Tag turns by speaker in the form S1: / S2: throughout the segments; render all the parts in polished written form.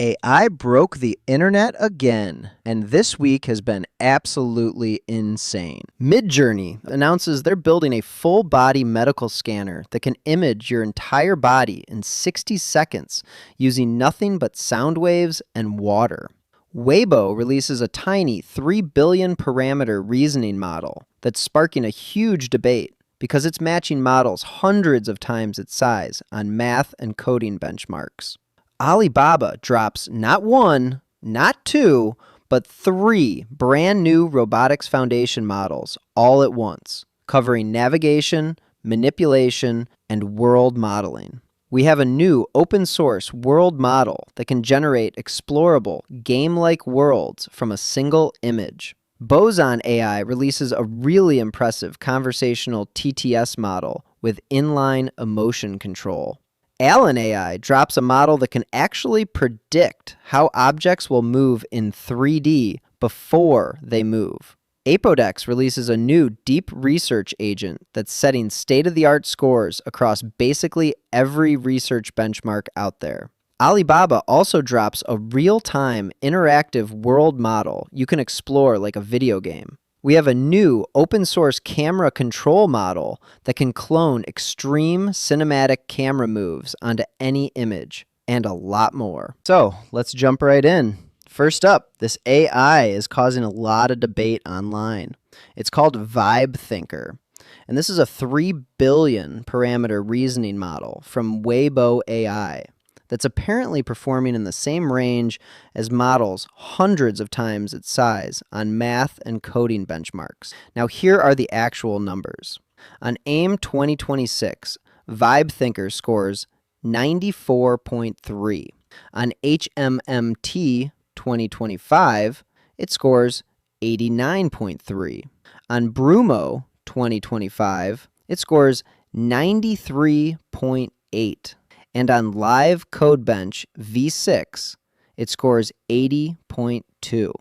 S1: AI broke the internet again, and this week has been absolutely insane. Midjourney announces they're building a full-body medical scanner that can image your entire body in 60 seconds using nothing but sound waves and water. Weibo releases a tiny 3 billion parameter reasoning model that's sparking a huge debate because it's matching models hundreds of times its size on math and coding benchmarks. Alibaba drops not one, not two, but 3 brand new robotics foundation models all at once, covering navigation, manipulation, and world modeling. We have a new open source world model that can generate explorable, game-like worlds from a single image. Boson AI releases a really impressive conversational TTS model with inline emotion control. Allen AI drops a model that can actually predict how objects will move in 3D before they move. Apodex releases a new deep research agent that's setting state-of-the-art scores across basically every research benchmark out there. Alibaba also drops a real-time interactive world model you can explore like a video game. We have a new open-source camera control model that can clone extreme cinematic camera moves onto any image, and a lot more. So, let's jump right in. First up, this AI is causing a lot of debate online. It's called VibeThinker, and this is a 3 billion parameter reasoning model from Weibo AI that's apparently performing in the same range as models hundreds of times its size on math and coding benchmarks. Now here are the actual numbers. On AIM 2026, VibeThinker scores 94.3. On HMMT 2025, it scores 89.3. On Brumo 2025, it scores 93.8. And on Live Codebench V6, it scores 80.2.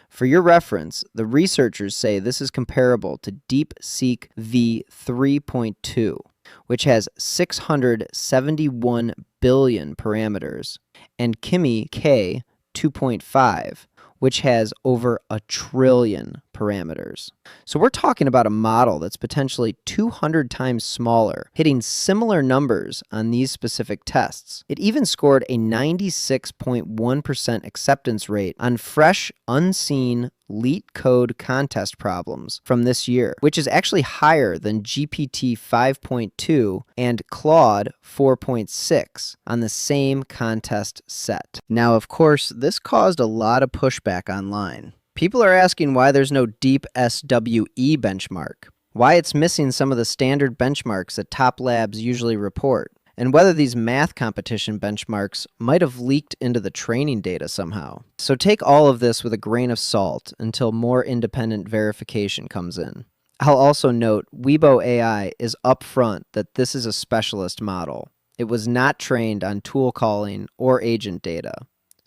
S1: For your reference, the researchers say this is comparable to DeepSeek V3.2, which has 671 billion parameters, and Kimi K 2.5, which has over 1 trillion parameters. So we're talking about a model that's potentially 200 times smaller, hitting similar numbers on these specific tests. It even scored a 96.1% acceptance rate on fresh, unseen LeetCode code contest problems from this year, which is actually higher than GPT 5.2 and Claude 4.6 on the same contest set. Now, of course, this caused a lot of pushback online. People are asking why there's no deep SWE benchmark, why it's missing some of the standard benchmarks that top labs usually report, and whether these math competition benchmarks might have leaked into the training data somehow. So take all of this with a grain of salt until more independent verification comes in. I'll also note Weibo AI is upfront that this is a specialist model. It was not trained on tool calling or agent data.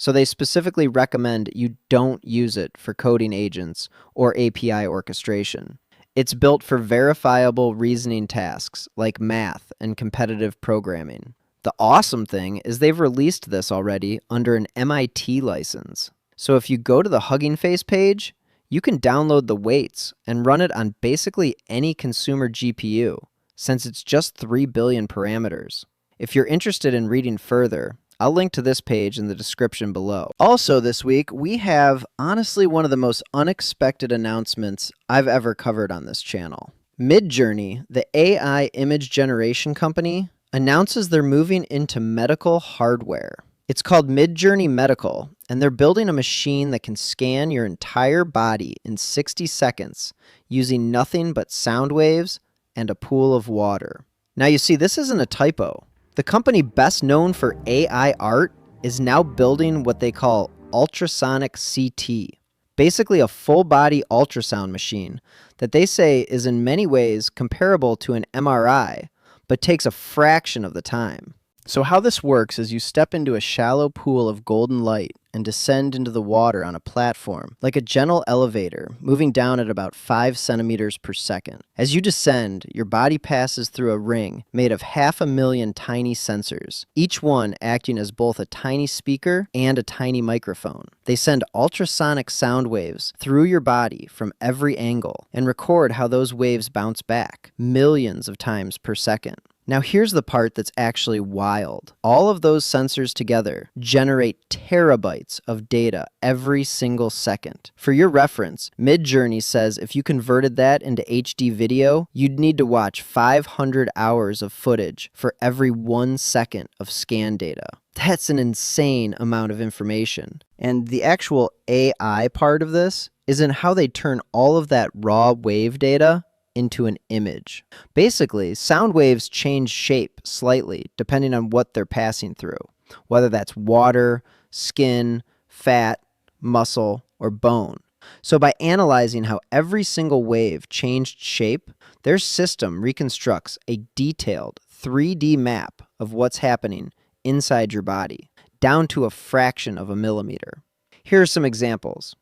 S1: So they specifically recommend you don't use it for coding agents or API orchestration. It's built for verifiable reasoning tasks like math and competitive programming. The awesome thing is they've released this already under an MIT license. So if you go to the Hugging Face page, you can download the weights and run it on basically any consumer GPU, since it's just 3 billion parameters. If you're interested in reading further, I'll link to this page in the description below. Also this week, we have honestly one of the most unexpected announcements I've ever covered on this channel. Midjourney, the AI image generation company, announces they're moving into medical hardware. It's called Midjourney Medical, and they're building a machine that can scan your entire body in 60 seconds using nothing but sound waves and a pool of water. Now you see, this isn't a typo. The company best known for AI art is now building what they call ultrasonic CT, basically a full-body ultrasound machine that they say is in many ways comparable to an MRI, but takes a fraction of the time. So how this works is you step into a shallow pool of golden light and descend into the water on a platform, like a gentle elevator, moving down at about 5 centimeters per second. As you descend, your body passes through a ring made of 500,000 tiny sensors, each one acting as both a tiny speaker and a tiny microphone. They send ultrasonic sound waves through your body from every angle and record how those waves bounce back, millions of times per second. Now here's the part that's actually wild. All of those sensors together generate terabytes of data every single second. For your reference, Midjourney says if you converted that into HD video, you'd need to watch 500 hours of footage for every 1 second of scan data. That's an insane amount of information. And the actual AI part of this is in how they turn all of that raw wave data into an image. Basically, sound waves change shape slightly depending on what they're passing through, whether that's water, skin, fat, muscle, or bone. So by analyzing how every single wave changed shape, their system reconstructs a detailed 3D map of what's happening inside your body, down to a fraction of a millimeter. Here are some examples.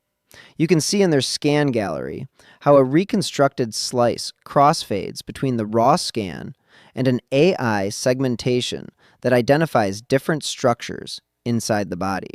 S1: You can see in their scan gallery how a reconstructed slice crossfades between the raw scan and an AI segmentation that identifies different structures inside the body.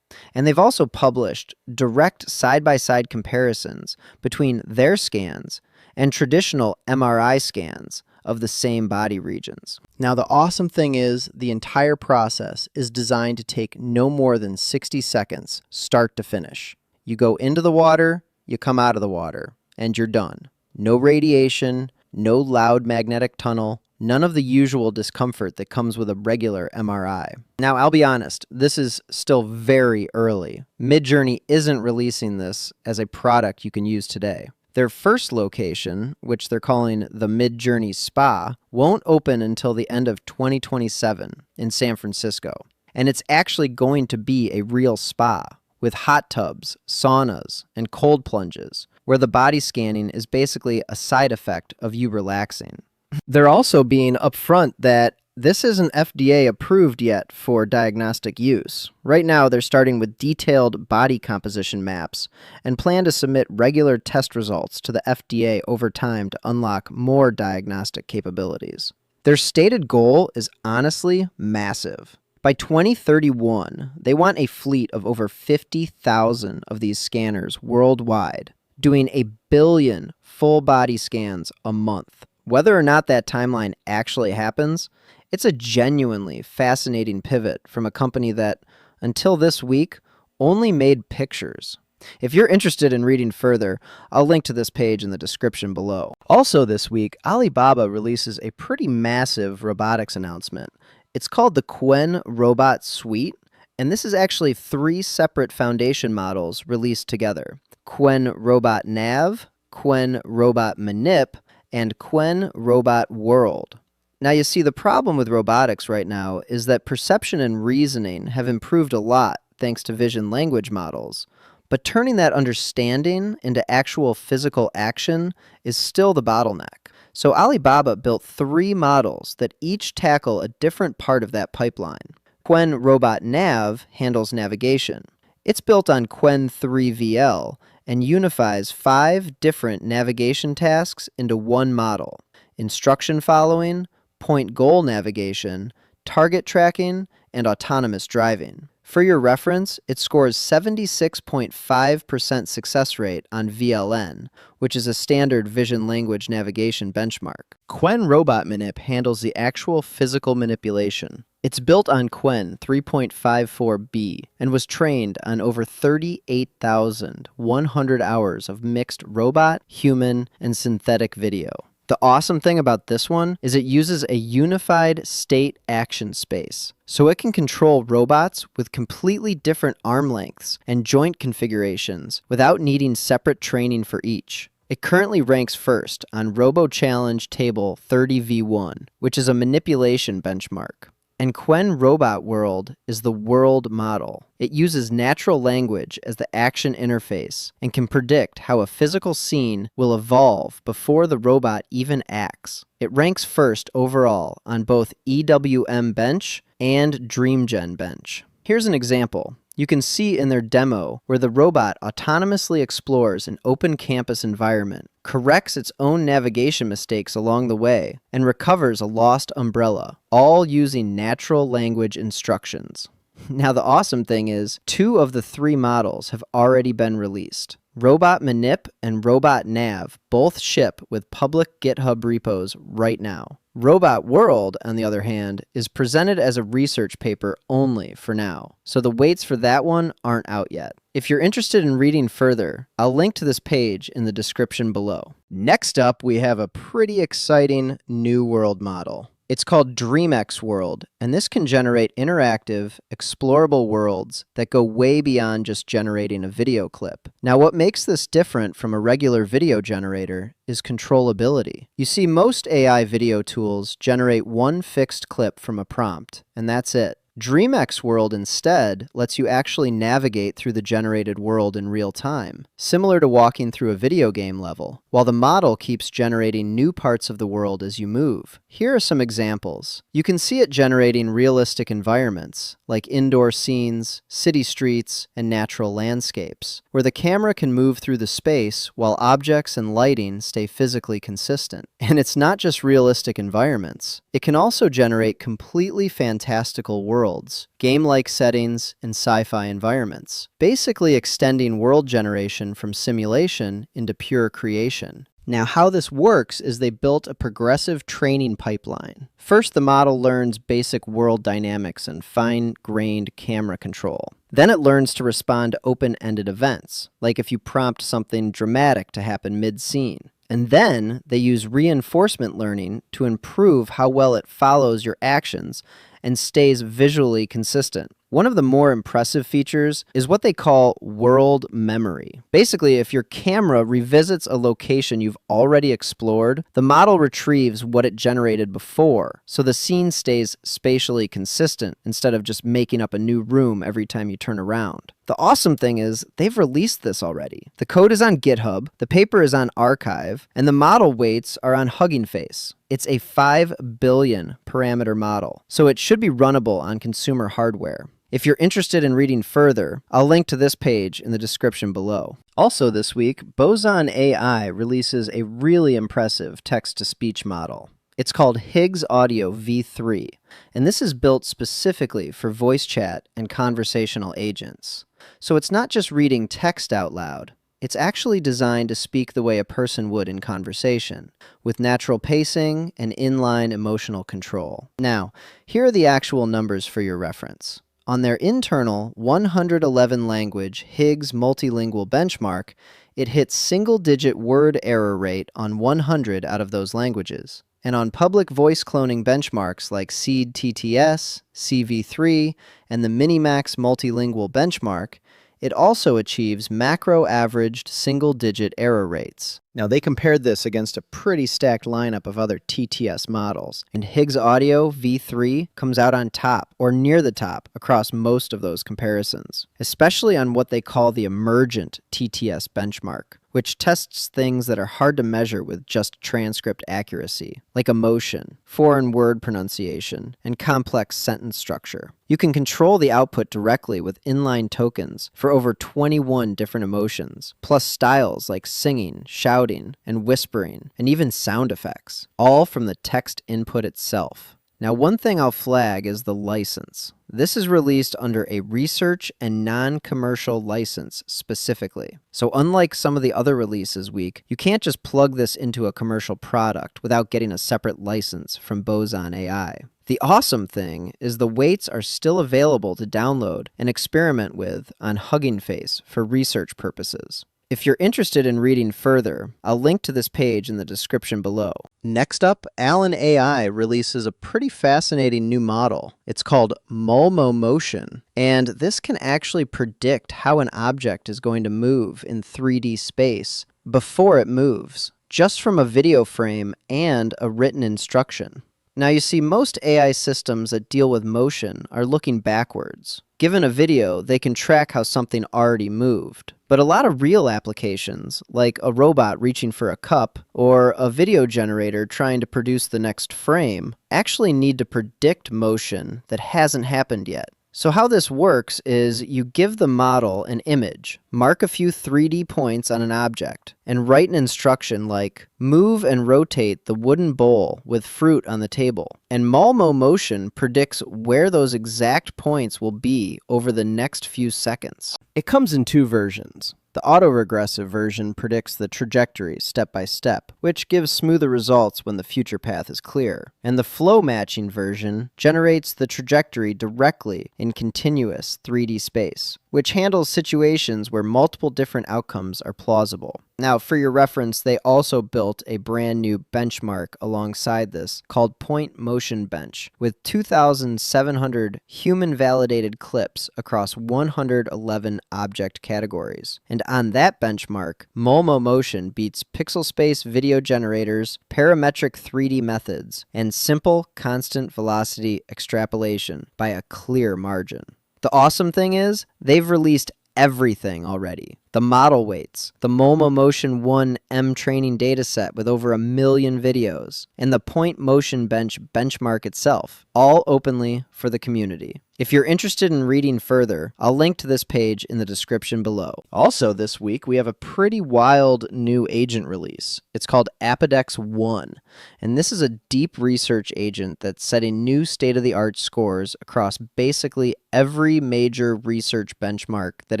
S1: And they've also published direct side-by-side comparisons between their scans and traditional MRI scans of the same body regions. Now, the awesome thing is the entire process is designed to take no more than 60 seconds, start to finish. You go into the water, you come out of the water, and you're done. No radiation, no loud magnetic tunnel, none of the usual discomfort that comes with a regular MRI. Now, I'll be honest, this is still very early. Midjourney isn't releasing this as a product you can use today. Their first location, which they're calling the Midjourney Spa, won't open until the end of 2027 in San Francisco. And it's actually going to be a real spa, with hot tubs, saunas, and cold plunges, where the body scanning is basically a side effect of you relaxing. They're also being upfront that this isn't FDA approved yet for diagnostic use. Right now, they're starting with detailed body composition maps and plan to submit regular test results to the FDA over time to unlock more diagnostic capabilities. Their stated goal is honestly massive. By 2031, they want a fleet of over 50,000 of these scanners worldwide, doing 1 billion full-body scans a month. Whether or not that timeline actually happens, it's a genuinely fascinating pivot from a company that, until this week, only made pictures. If you're interested in reading further, I'll link to this page in the description below. Also this week, Alibaba releases a pretty massive robotics announcement. It's called the Qwen-Robot Suite, and this is actually 3 separate foundation models released together: Qwen-Robot Nav, Qwen-Robot Manip, and Qwen-Robot World. Now you see, the problem with robotics right now is that perception and reasoning have improved a lot thanks to vision language models, but turning that understanding into actual physical action is still the bottleneck. So Alibaba built 3 models that each tackle a different part of that pipeline. Qwen-Robot Nav handles navigation. It's built on Qwen 3VL and unifies 5 different navigation tasks into one model: instruction following, point-goal navigation, target tracking, and autonomous driving. For your reference, it scores 76.5% success rate on VLN, which is a standard vision language navigation benchmark. Qwen-Robot Manip handles the actual physical manipulation. It's built on Qwen 3.54b and was trained on over 38,100 hours of mixed robot, human, and synthetic video. The awesome thing about this one is it uses a unified state action space, so it can control robots with completely different arm lengths and joint configurations without needing separate training for each. It currently ranks first on Robo Challenge Table 30v1, which is a manipulation benchmark. And Qwen Robot World is the world model. It uses natural language as the action interface and can predict how a physical scene will evolve before the robot even acts. It ranks first overall on both EWM Bench and DreamGen Bench. Here's an example. You can see in their demo where the robot autonomously explores an open campus environment, corrects its own navigation mistakes along the way, and recovers a lost umbrella, all using natural language instructions. Now the awesome thing is, 2 of the 3 models have already been released. Robot Manip and Robot Nav both ship with public GitHub repos right now. Robot World, on the other hand, is presented as a research paper only for now, so the weights for that one aren't out yet. If you're interested in reading further, I'll link to this page in the description below. Next up, we have a pretty exciting new world model. It's called DreamX World, and this can generate interactive, explorable worlds that go way beyond just generating a video clip. Now, what makes this different from a regular video generator is controllability. You see, most AI video tools generate one fixed clip from a prompt, and that's it. DreamX World instead lets you actually navigate through the generated world in real time, similar to walking through a video game level, while the model keeps generating new parts of the world as you move. Here are some examples. You can see it generating realistic environments, like indoor scenes, city streets, and natural landscapes, where the camera can move through the space while objects and lighting stay physically consistent. And it's not just realistic environments. It can also generate completely fantastical worlds, game-like settings, and sci-fi environments, basically extending world generation from simulation into pure creation. Now, how this works is they built a progressive training pipeline. First, the model learns basic world dynamics and fine-grained camera control. Then it learns to respond to open-ended events, like if you prompt something dramatic to happen mid-scene. And then they use reinforcement learning to improve how well it follows your actions and stays visually consistent. One of the more impressive features is what they call world memory. Basically, if your camera revisits a location you've already explored, the model retrieves what it generated before, so the scene stays spatially consistent instead of just making up a new room every time you turn around. The awesome thing is, they've released this already. The code is on GitHub, the paper is on Archive, and the model weights are on Hugging Face. It's a 5 billion parameter model, so it should be runnable on consumer hardware. If you're interested in reading further, I'll link to this page in the description below. Also this week, Boson AI releases a really impressive text-to-speech model. It's called HiggsAudio v3, and this is built specifically for voice chat and conversational agents. So it's not just reading text out loud. It's actually designed to speak the way a person would in conversation, with natural pacing and inline emotional control. Now, here are the actual numbers for your reference. On their internal 111 language Higgs multilingual benchmark, it hits single-digit word error rate on 100 out of those languages. And on public voice cloning benchmarks like Seed TTS, CV3, and the Minimax multilingual benchmark, it also achieves macro-averaged single-digit error rates. Now, they compared this against a pretty stacked lineup of other TTS models, and HiggsAudio v3 comes out on top, or near the top, across most of those comparisons, especially on what they call the emergent TTS benchmark, which tests things that are hard to measure with just transcript accuracy, like emotion, foreign word pronunciation, and complex sentence structure. You can control the output directly with inline tokens for over 21 different emotions, plus styles like singing, shouting, and whispering, and even sound effects, all from the text input itself. Now, one thing I'll flag is the license. This is released under a research and non-commercial license specifically. So unlike some of the other releases week, you can't just plug this into a commercial product without getting a separate license from Boson AI. The awesome thing is the weights are still available to download and experiment with on Hugging Face for research purposes. If you're interested in reading further, I'll link to this page in the description below. Next up, Allen AI releases a pretty fascinating new model. It's called MolmoMotion, and this can actually predict how an object is going to move in 3D space before it moves, just from a video frame and a written instruction. Now you see, most AI systems that deal with motion are looking backwards. Given a video, they can track how something already moved. But a lot of real applications, like a robot reaching for a cup or a video generator trying to produce the next frame, actually need to predict motion that hasn't happened yet. So how this works is you give the model an image, mark a few 3D points on an object, and write an instruction like, move and rotate the wooden bowl with fruit on the table. And MolmoMotion predicts where those exact points will be over the next few seconds. It comes in two versions. The autoregressive version predicts the trajectory step by step, which gives smoother results when the future path is clear. And the flow matching version generates the trajectory directly in continuous 3D space, which handles situations where multiple different outcomes are plausible. Now, for your reference, they also built a brand new benchmark alongside this called Point Motion Bench with 2,700 human-validated clips across 111 object categories. And on that benchmark, MolmoMotion beats pixel space video generators, parametric 3D methods, and simple constant velocity extrapolation by a clear margin. The awesome thing is, they've released everything already. The model weights, the MolmoMotion 1 M training dataset with over 1 million videos, and the Point Motion Bench benchmark itself, all openly for the community. If you're interested in reading further, I'll link to this page in the description below. Also this week, we have a pretty wild new agent release. It's called Apodex 1, and this is a deep research agent that's setting new state-of-the-art scores across basically every major research benchmark that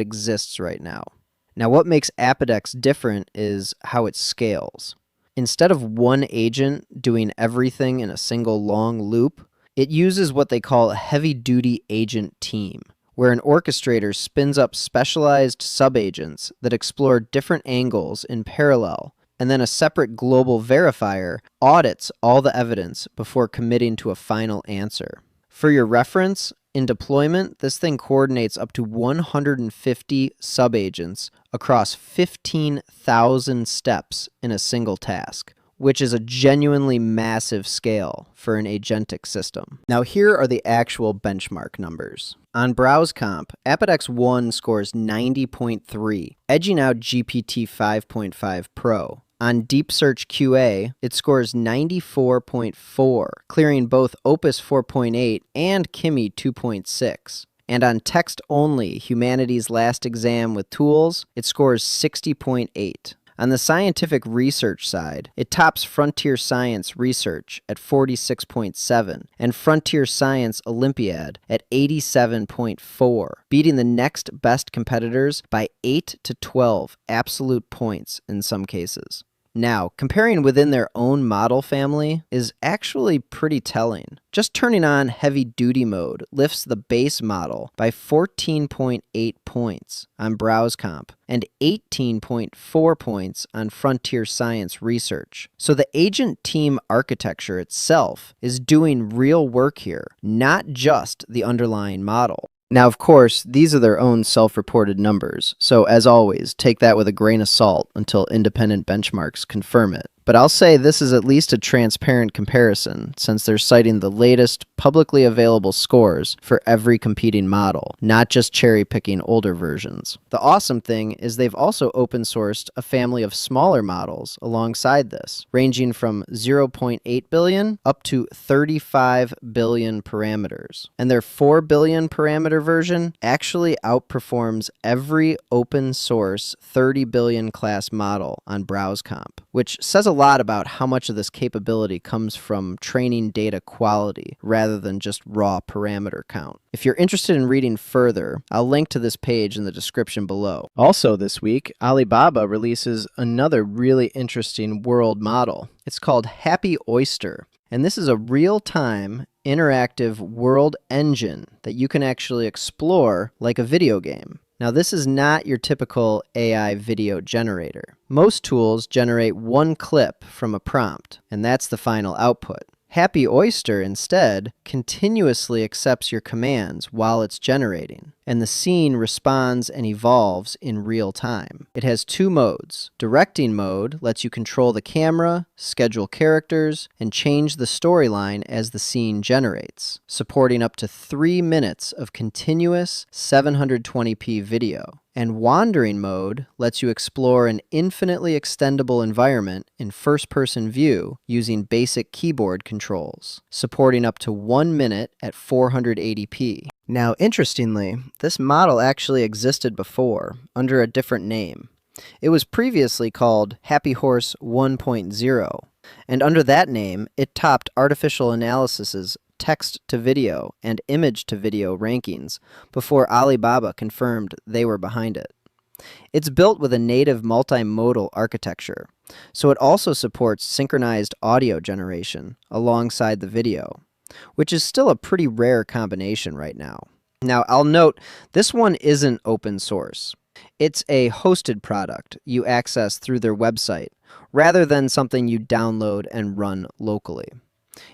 S1: exists right now. Now, what makes Apodex different is how it scales. Instead of one agent doing everything in a single long loop, it uses what they call a heavy-duty agent team, where an orchestrator spins up specialized subagents that explore different angles in parallel, and then a separate global verifier audits all the evidence before committing to a final answer. For your reference, in deployment, this thing coordinates up to 150 subagents across 15,000 steps in a single task, which is a genuinely massive scale for an agentic system. Now here are the actual benchmark numbers. On BrowseComp, Apodex 1 scores 90.3, edging out GPT 5.5 Pro. On Deep Search QA, it scores 94.4, clearing both Opus 4.8 and Kimi 2.6. And on Text Only, Humanity's Last Exam with Tools, it scores 60.8. On the scientific research side, it tops Frontier Science Research at 46.7 and Frontier Science Olympiad at 87.4, beating the next best competitors by 8 to 12 absolute points in some cases. Now, comparing within their own model family is actually pretty telling. Just turning on heavy-duty mode lifts the base model by 14.8 points on BrowseComp and 18.4 points on Frontier Science Research. So the agent team architecture itself is doing real work here, not just the underlying model. Now, of course, these are their own self-reported numbers, so as always, take that with a grain of salt until independent benchmarks confirm it. But I'll say this is at least a transparent comparison, since they're citing the latest publicly available scores for every competing model, not just cherry-picking older versions. The awesome thing is they've also open-sourced a family of smaller models alongside this, ranging from 0.8 billion up to 35 billion parameters. And their 4 billion parameter version actually outperforms every open-source 30 billion class model on BrowseComp, which says a lot about how much of this capability comes from training data quality rather than just raw parameter count. If you're interested in reading further, I'll link to this page in the description below. Also this week, Alibaba releases another really interesting world model. It's called Happy Oyster, and this is a real-time interactive world engine that you can actually explore like a video game. Now, this is not your typical AI video generator. Most tools generate one clip from a prompt, and that's the final output. Happy Oyster, instead, continuously accepts your commands while it's generating, and the scene responds and evolves in real time. It has two modes. Directing mode lets you control the camera, schedule characters, and change the storyline as the scene generates, supporting up to 3 minutes of continuous 720p video. And wandering mode lets you explore an infinitely extendable environment in first-person view using basic keyboard controls, supporting up to 1 minute at 480p. Now, interestingly, this model actually existed before under a different name. It was previously called Happy Horse 1.0, and under that name, it topped artificial analysis's text-to-video and image-to-video rankings before Alibaba confirmed they were behind it. It's built with a native multimodal architecture, so it also supports synchronized audio generation alongside the video, which is still a pretty rare combination right now. Now, I'll note, this one isn't open source. It's a hosted product you access through their website, rather than something you download and run locally.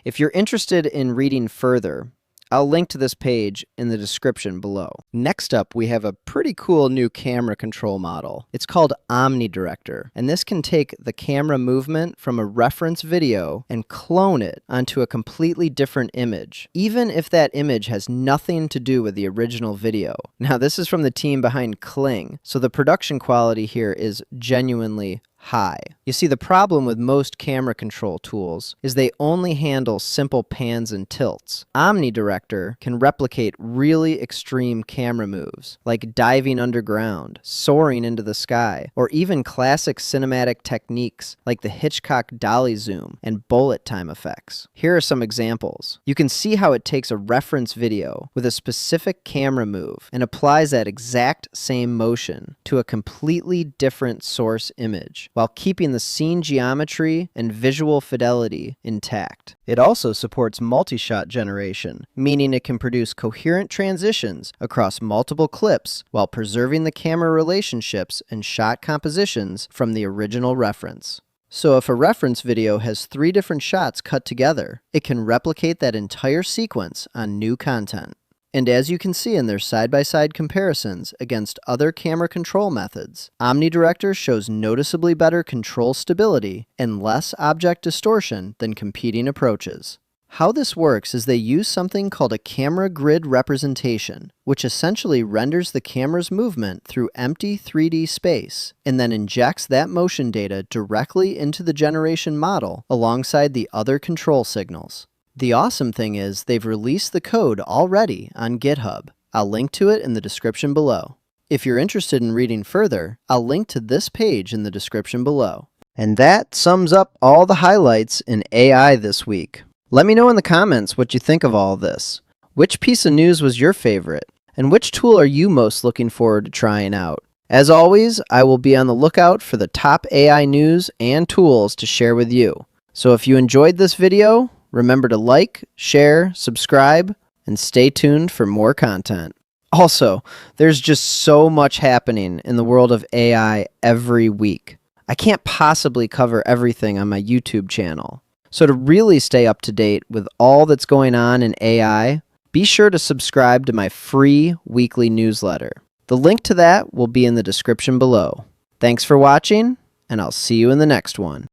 S1: If you're interested in reading further, I'll link to this page in the description below. Next up, we have a pretty cool new camera control model. It's called Omni Director, and this can take the camera movement from a reference video and clone it onto a completely different image, even if that image has nothing to do with the original video. Now, this is from the team behind Kling, so the production quality here is genuinely high. You see, the problem with most camera control tools is they only handle simple pans and tilts. Omni Director can replicate really extreme camera moves, like diving underground, soaring into the sky, or even classic cinematic techniques like the Hitchcock dolly zoom and bullet time effects. Here are some examples. You can see how it takes a reference video with a specific camera move and applies that exact same motion to a completely different source image, while keeping the scene geometry and visual fidelity intact. It also supports multi-shot generation, meaning it can produce coherent transitions across multiple clips while preserving the camera relationships and shot compositions from the original reference. So if a reference video has 3 different shots cut together, it can replicate that entire sequence on new content. And as you can see in their side-by-side comparisons against other camera control methods, Omni Director shows noticeably better control stability and less object distortion than competing approaches. How this works is they use something called a camera grid representation, which essentially renders the camera's movement through empty 3D space, and then injects that motion data directly into the generation model alongside the other control signals. The awesome thing is they've released the code already on GitHub. I'll link to it in the description below. If you're interested in reading further, I'll link to this page in the description below. And that sums up all the highlights in AI this week. Let me know in the comments what you think of all of this. Which piece of news was your favorite? And which tool are you most looking forward to trying out? As always, I will be on the lookout for the top AI news and tools to share with you. So if you enjoyed this video, remember to like, share, subscribe, and stay tuned for more content. Also, there's just so much happening in the world of AI every week. I can't possibly cover everything on my YouTube channel. So to really stay up to date with all that's going on in AI, be sure to subscribe to my free weekly newsletter. The link to that will be in the description below. Thanks for watching, and I'll see you in the next one.